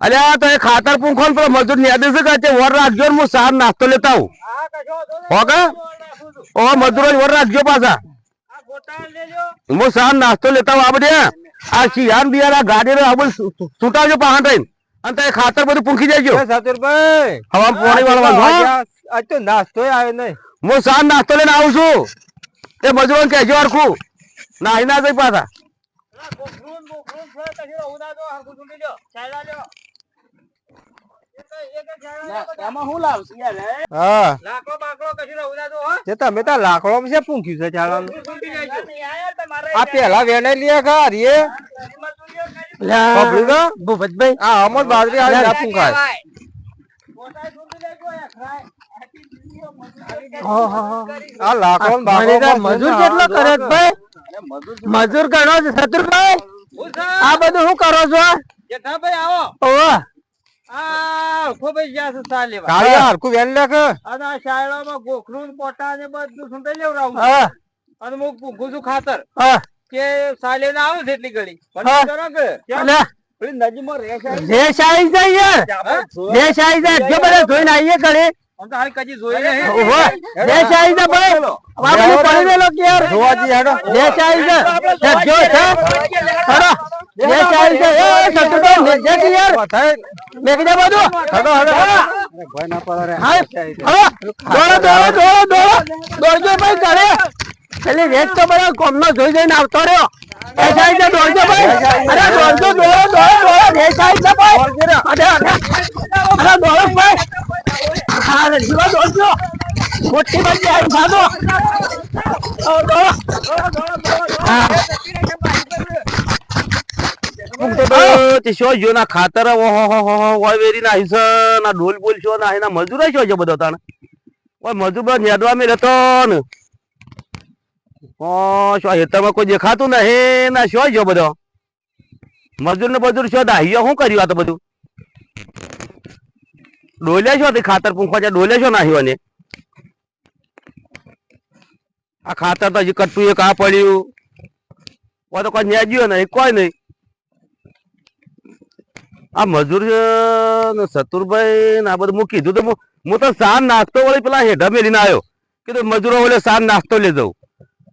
અલ્યા તો એ ખાતર પૂંખો પેલો મજૂર યાદ છે કે વર રાખજો હું સાર નાસ્તો લેતા આવું હોકે ઓ મજૂરો વર રાખજો પાછા હું સાર નાસ્તો લેતા આવું આ બધે આ શિયાળ બિયાર આ ગાડી આ બધું છૂટાવજો પાહા થઈને અને તે ખાતર બધું પૂંખી દેજો સતુરભાઈ હવા પાણી વાળવા આજ તો નાસ્તો આવ્યો નહીં હું સાર નાસ્તો લઈને આવું છું તે મજૂરોને કહેજો હરખું નાહી ના જઈ પાછા તમે તો લાકડો છે પૂંખ્યું છે ચાલવાનું આ પેલા વેણે લે ખરી ભૂપતભાઈ આ અમર બાજરી આવી ના પૂંખાય આ લાકડો મજૂર કેટલો કરે ભાઈ મજૂર ગણો છે સતુરભાઈ આ બધું શું કરો છો જેઠાભાઈ આવો ઓહો આ ખોબઈ ગયા છે સા લેવા કાળી હરકુ વેન લેખ અને આ શાળામાં ગોખરું પોટા ને બધું સુંટાઈ લેવરાવું હા અને હું પૂંખું છું ખાતર હા કે સા લેને આવું છે એટલી ઘડી પણ કરો કે અલે નજીમાં રેશ આવી જાય રેશ આવી જાય જો બધા જોઈને આવીએ ઘડી हम तो हाल कजी जोई नहीं ओहो देश आई जा भाई बाबू पड़ी वेलो के यार जोजी हेडो देश आई जा जो છે हेडो देश आई जा ए सटो देख यार મેં કીધા બધું हेडो हेडो ભાઈ ના પડે રે હા દોડજો ભાઈ કરે પેલી રેત તો બરાબર કોમનો જોઈ જઈને આવતો રહ્યો દેશ આવી જા દોડજો ભાઈ અરે દોડજો દોડો દેશ આવી જા ભાઈ અરે દોડો ભાઈ અરે જીવા દોડજો મોટી બચ્ચી આવી ભાગો શો જો ના ખાતર ઓહો વેરી ના હિસ ના ઢોલ બોલ છો ના એના મજૂર છો છે બધો તાણ ઓય મજૂર બસ નેદવા મે રહેતો ને ઓ શો હેતરમાં કોઈ દેખાતું નહીં ના શો જો બધો મજૂર ને બધું શો દાહિયો શું કર્યું આ તો બધું ડોલ્યા છો તે ખાતર પૂંખવા છે ડોલ્યા છો નાખ્યો ને આ ખાતર તો હજી કટું એક આ પડ્યું તો કોઈ ન્યાજ્યો નહીં કોઈ નહીં આ મજૂર સતુરભાઈ ને આ બધું હું કીધું તો હું તો સાર નાસ્તો વળી પેલા હેઠા મેલીને આવ્યો કીધું મજૂરો વળે સાર નાસ્તો લઈ જાઉં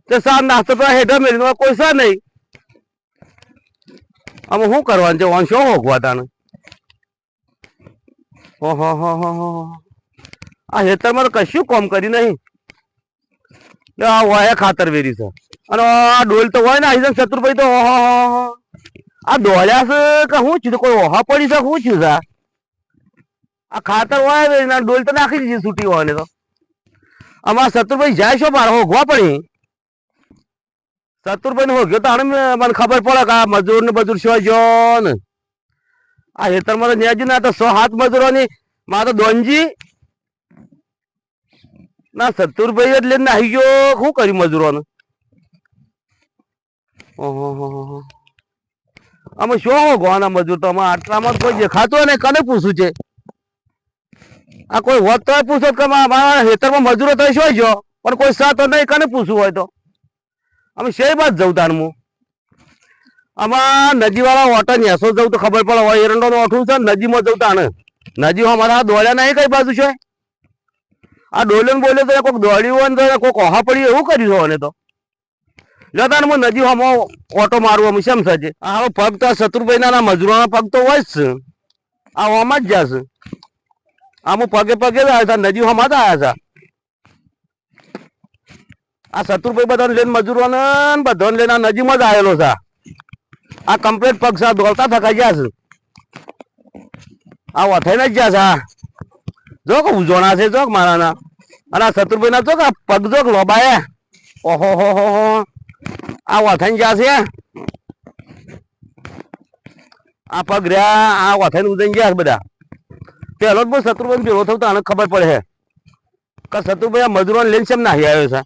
તે સાર નાસ્તો પેલા હેઠા મેલીને કોઈ સા નહીં આમાં શું કરવાનું છે વાન શું હોગવા તાને ઓહો આ હેતરમાં તો કશું કોમ કરી નહીં આ વાયા ખાતર વેરી છે અને આ ડોલ તો હોય ને આવી શત્રુભાઈ તો ઓહો આ દોડ્યા છે કે શું થયું કોઈ ઓહા પડી છે શું થયું છે આ ખાતર હોય વેરી ના ડોલ તો નાખી દીધી છૂટી હોય ને તો આમાં શત્રુભાઈ જાય છો મારે હોગવા પડી શત્રુભાઈ ને હોગ્યો તો મને ખબર પડે કે આ મજૂર ને બધું શું જો ને આ હેતરમાં તો ન્યાજી ના તો 100 હાથ મજૂરોની માં તો દોનજી ના સતુરભાઈ જ લઈને આવી ગયો શું કર્યું મજૂરોને ઓહો અમે શું ગોવાના મજૂર તો અમે આટલામાં કોઈ દેખાતો ને કને પૂછું છે આ કોઈ હોત તો પૂછો કે મારા હેતરમાં મજૂરો તો શું જો પણ કોઈ સાથ તો નહીં કને પૂછવું હોય તો અમે શેર બાદ જવું તાણ હું આમાં નજીવાળા ઓટો નેસો જવું તો ખબર પડે હોય એરંડો નો ઓઠું છે નજીમાં જવું તાણે નજી અમારા દોડ્યા નહીં કઈ બાજુ છે આ ડોલે બોલે તો કોઈક દોડ્યું હોય ને કોઈક ઓહા પડ્યું એવું કર્યું હોય ને તો જતા ને નજી આમાં ઓટો મારવું અમે શેમ થશે આ પગ તો શત્રુભાઈ ના મજૂરોના પગ તો હોય જ છે આ ઓમાં જ જશે આમ પગે પગે જ આવ્યા હતા નજી આમાં જ આવ્યા હતા આ શત્રુભાઈ બધાને લઈને મજૂરોને બધાને લઈને આ નજીમાં જ આવેલો છે આ કમ્પ્લીટ પગ છે દોડતા થકાઈ ગયા છે આ વથાઈને જ ગયા છે જો કે ઉજોણા છે જો મારાના અને આ શત્રુભાઈ ના જો કે પગ જો લોબાયા ઓહો આ વથાઈને ગયા છે આ પગ રહ્યા આ વથાઈને ઉજઈને ગયા બધા પેલો જ બહુ શત્રુભાઈ ભેગો થયું તો આને ખબર પડે છે કે શત્રુભાઈ આ મજૂરોને લઈને કેમ નાહી આવ્યો છે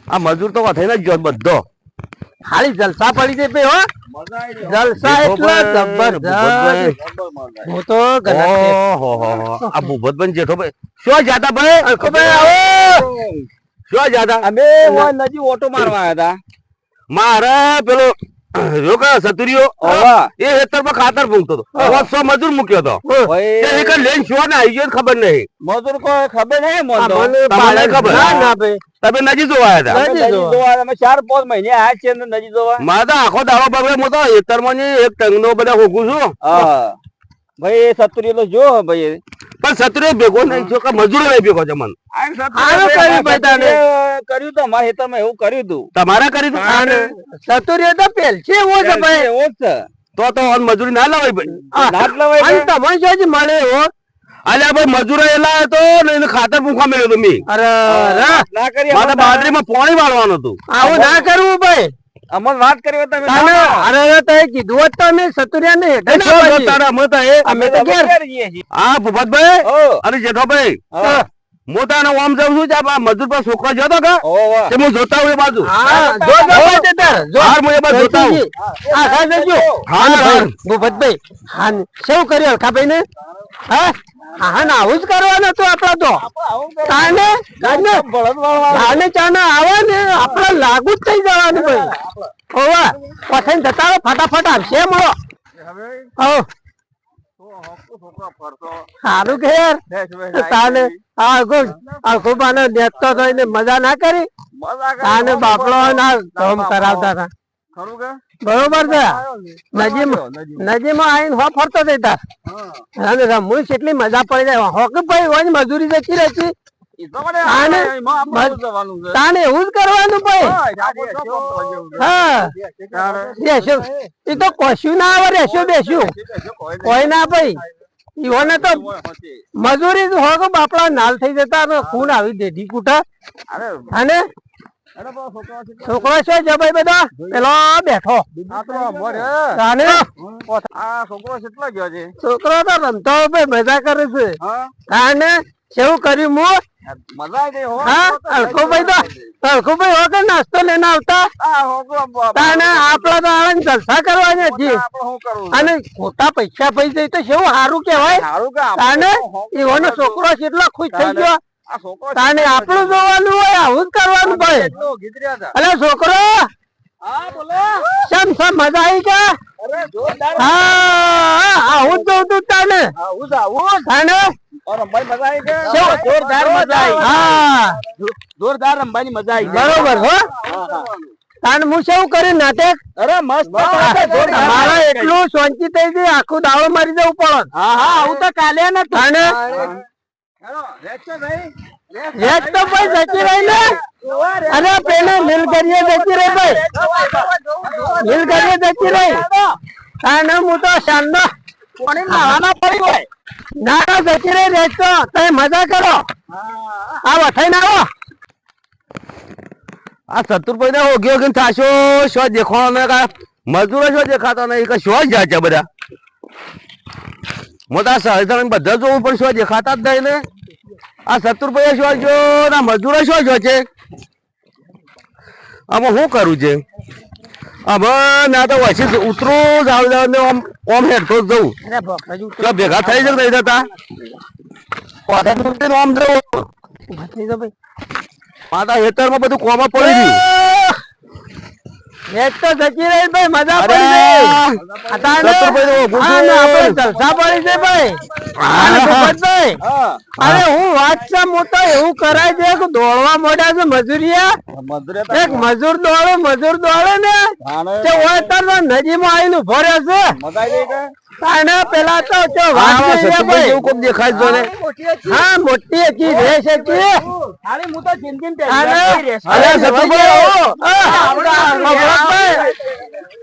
આ મજૂર તો વથાઈને જ ગયો બધો ખાલી જલસા પડી જાય ભાઈ હો જલસા એટલે જબરદસ્ત હું તો આ ભૂપતભાઈ જેઠો ભાઈ શું જાતા ભાઈ આવો શું જાતા અમે નજી ઓટો મારવા આવ્યા હતા મારે પેલો જો કે સતુરીઓ ઓવા. એ હેતરમાં ખાતર ફૂંકતો હતો 500 મજૂર મૂક્યો હતો ભાઈ તે એક લઈને શું ને આવી ગયો ખબર નહીં મજૂર કોઈ ખબર નહીં મને તો. મને તમને ખબર? ના ના ભાઈ તમે નજી જોવા આવ્યા હતા અમે નજી નજી જોવા અમે 4-5 મહિને આ છે ને નજી જોવા. મારે તો આખો દાડો બગડે હું તો હેતરમાં એક ટંગનો બધા હોકું છું હા ભાઈ સતુરી તો જો ભાઈ પણ સતુરીઓ ભેગો નહીં જો કે મજૂરો નહીં ભેગો છે મને આનું કર્યું ભાઈ તાને. કર્યું તો મારા ખેતરમાં એવું કર્યું તું. તમારે કરી દઉં અને સતુરીઓ તો પેલથી એવો છે ભાઈ એવો જ છે. તો મજૂરી ના લાવાય ભાઈ આ, નાટ લવાય અને છે. તમને શું છે મળે એવો અલ્યા ભાઈ મજૂરો એલા હતો ને એને ખાતર પૂંખવા મળ્યો હતો મેં અરે અરે, ના કરી મારે બાજરીમાં પાણી વાળવાનું હતું આવું ના કરવું ભાઈ અમને વાત કરી હોય તમે તાને ના. અરે અરે તે કીધું હોત તો અમે સતુરિયા ને હેઠે ના પાડીએ. તારા અમે તો એ અમે તો ઘેર. ઘેર જઈએ છીએ. હા ભૂપતભાઈ ઓ, અને જેઠોભાઈ હા. હું તાને ઓમ જાઉં છું જ્યાં આ મજૂર પર છોકરો જતો કે ઓ, વાહ. તે હું જોતા હું એ બાજુ હા જો જો ભાઈ તે તાર, જો. હાર હું એ બાજુ જોતા હું જોઈતી. હા હા જજો હા, હા હા. ભાઈ ભૂપતભાઈ હા ને, શું કર્યું અલકાભાઈ ને હા હા ને આવું જ કરવાનું હતું આપડે તો તાને તાને તાને ચાને આવે ને આપડે લાગુ જ થઈ જવાનું ભાઈ ઓવા પથાઈ જતા રહો, ફટાફટ આવશે મળો હો સારું કે યાર તાને આખું બાને દેખતો થઈને મજા ના કરી તાને બાપડો ના ધોમ કરાવતા હતા બરોબર છે નજીમાં આવીને હો ફરતો જતા અને રમવું કેટલી મજા પડી જાય હોક ભાઈ હોય ને મજૂરી જતી રહેતી તાને એવું જ કરવાનું ભાઈ હા રેશું એ તો કશું ના આવે રેશું બેસ્યું કોઈ ના ભાઈ ઈવોને તો મજૂરી જ હોક બાપડા નાલ થઈ જતા અને ખૂન આવી દેઢી કુટા અને છોકરો છે જો ભાઈ બધા પેલો બેઠો તાને છોકરો તો રમતો હોય ભાઈ મજા કરે છે તાને કેવું કર્યું હું હા અલખુભાઈ વગર નાસ્તો લઈને આવતા તાને આપડે તો આવે ને જલસા કરવાની હતી અને ખોટા પૈસા પૈ જાય તો કેવું સારું કેવાય તાને એવાનો છોકરો કેટલો ખુશ થઈ ગયો તાને આપણું જોવાનું હોય આવું જ કરવાનું ભાઈ અલે છોકરો શમ શમ મજા આવી કે હા આવું જ જોઉં તું તાને તાને જોરદાર રમવાની મજા આવી બરોબર હો તાને હું શું કર્યું નાટક અરે મસ્ત મારા એટલું શાંતિ થઈ ગઈ આખું દાવો મારી જવું પડે હા હા આવું તો કાલે ને તાને રેત તો ભાઈ જતી રહી ને અરે પેલે નીલગરીએ જતી રહી ભાઈ નીલગરીએ જતી રહી તાને હું તો શાનનો ના ના જતી રહી રેત તો તમે મજા કરો આ વઠાઈ ના આવો આ સતુરભાઈ ને હોગી હોગી થાશો શો દેખાણો ને કા મજૂરો શો દેખાતો નહીં કે શો જાય છે બધા મોટા સહજન બધા જોવું પણ શો દેખાતા જ નહીં ને આ સતુરભાઈ શો જો ના મજૂરો શો જો છે આમાં શું કરું છે હવે ના તો પછી ઉતરું જાવ જાવ ને ઓમ હેઠતો જ જવું અરે ભોકરાજી તો ભેગા થઈ જ નહીં થતા ઓમ જવું ઉભા થઈ જાઓ ભાઈ માતા હેતરમાં બધું કોમાં પડી ગયું રેત તો જતી રહી ભાઈ મજા અરે, પડી ગઈ અતાને સતુરભાઈ તો ઊભું હા છે. ને આપણે જલસા પડી છે ભાઈ અને ભૂપતભાઈ અરે હું વાત છે હું તો એવું કરાય છે કે દોડવા મોડ્યા છે મજૂરિયા એક મજૂર દોડે ને તે હોય તો નજીમાં આવીને ઉભો રહેશે અને પેલા તો તે વાત આ કરી છે સતુરભાઈ ભાઈ જેવું કોક દેખાય છે ને હા મોટી હતી રેસ હતી અરે સતુરભાઈ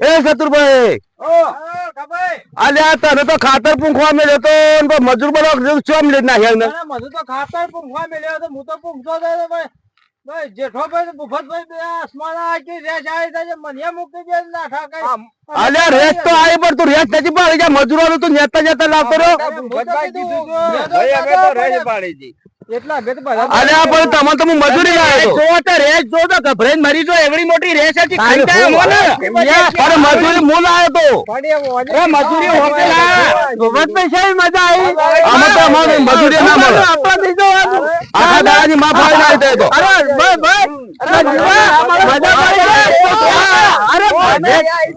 એ સતુરભાઈ અલ્યા તને તો ખાતર પૂંખવા મળ્યો તો ને મજૂર બનો ચોમ લઈ નાખ્યા ને મધુ તો ખાતર પૂંખવા મળ્યો તો હું તો પૂંખતો હતો ભાઈ જેઠોભાઈ ભૂપતભાઈ બે આસમાન આખી રેસ આવી જાય મને મૂકી દે ના ઠાકાય અલ્યા રેસ તો આવી પણ તું રેસ નથી પાડી ગયા મજૂરો તું નેતા જતા લાવતો રહ્યો ભૂપતભાઈ કીધું ભાઈ અમે તો રેસ પાડી દી એટલા ભેદ બધા અરે આ પણ તમને તો હું મજૂરી લાવ્યો હતો. જો તો રેસ જો તો ગભરાઈને મરી જો એવડી મોટી રેસ હતી તારે ખાઈ જાય હું- અમોને. અરે મજૂરી હું લાવ્યો તો. અરે મજૂરી હોતે ના ગોબત પૈસા મજા આવી આમાં તો અમારે મજૂરી ના મળે. આપણા બીજો આખા દાડાની માફ આવી જાય તો. અરે ભાઈ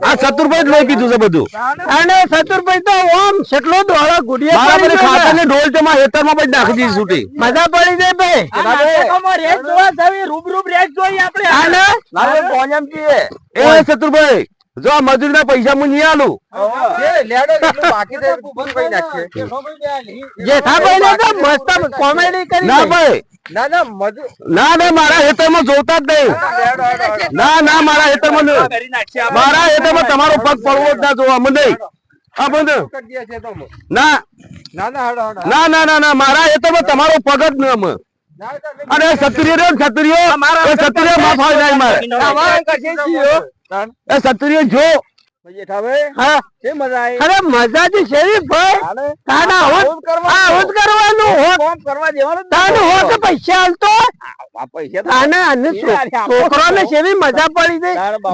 આ ચતુરભાઈ જ લઈ કીધું છે બધું. અને સતુરભાઈ તો ઓમ કેટલો દોડો ગુડિયા મારા પડી મને ગયો ખાતા છે. ને ઢોલ તેમાં હેતરમાં પછી નાખી દીધી છૂટી. મજા પડી જાય ભાઈ રેસ જોવા જવી રૂબરૂબ રેસ જોઈ આપણે એ ચતુરભાઈ જો આ મજૂરીના પૈસા હું નહીં આલું. જેઠાભાઈ ને તો મસ્ત કોમેડી કરી ના છે. ભાઈ ના ના મજૂર ના મારા હેતરમાં જોતા જ નહીં. ના મારા હેતરમાં નહીં. મારા હેતરમાં તમારો પગ પડવો જ ના જોવા મને નહીં. હા બંધ કરી દે છે તો ના ના ના હડો હડો ના મારા હેતરમાં તમારો પગ જ ન અમે. અને સત્રીય રહ્યો ને સત્રીય એ સત્રીય માફ આવી જાય મારે. એ સત્રીય જો હા કે મજા આવી અરે મજા જ છે ભાઈ તાના હોત કરવાનું હોત કોમ કરવા દેવાનું તાનું હોત કે પૈસા હાલતો પૈસા તાને અને છોકરોને કેવી મજા પડી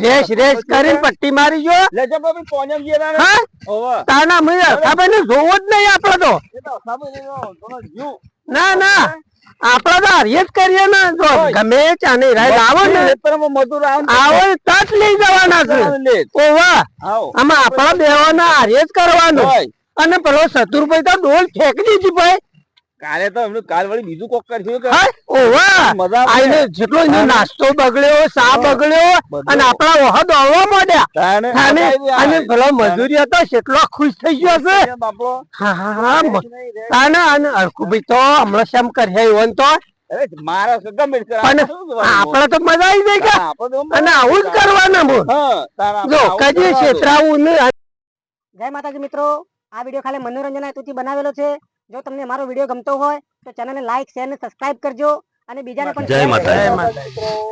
ગઈ રેસ કરીને પટ્ટી મારી જો લેજો બાબી પોણમ જે ના હા ઓવા તાના મને ખબર ને જોવો જ નહીં આપડે તો એ તો સાબુ જીવ ના આપડે તો હરિયે જ કરીએ ને જો ગમે ચાને રાય આવો ને ખેતરમાં મજૂર આવો તત લઈ જવાના છે ઓવા આવો આમાં આપડા બેવાના હરિયે જ કરવાનું અને પેલો સતુરભાઈ તો ડોલ ફેંકી દીધી ભાઈ કાલે તો એમનું કાલ વળી બીજું કોક કર્યું કે હા, ઓવા મજા આવે. આઈને જેટલો એનો નાસ્તો બગડ્યો સા બગડ્યો અને આપડા ઓહા દોડવા માંડ્યા અને પેલો મજૂરી હતો કેટલો ખુશ થઈ ગયો છે બાપડો અને અરકુભાઈ તો હમણાં શેમ કર્યા એવું તો મારા ગમે તે કરે. પણ આપડે તો મજા આવી જાય કે આપણે તો અને આવું જ કરવાનું બોલ. હા, તારા જો આપણે કદી આવું છેતરાવું ને જય માતાજી મિત્રો, આ વિડીયો ખાલી મનોરંજન હેતુથી બનાવેલો છે. જો તમને મારો વિડીયો ગમતો હોય તો ચેનલને લાઈક શેર અને સબસ્ક્રાઇબ કરજો અને બીજાને પણ જય માતાજી. share કરજો.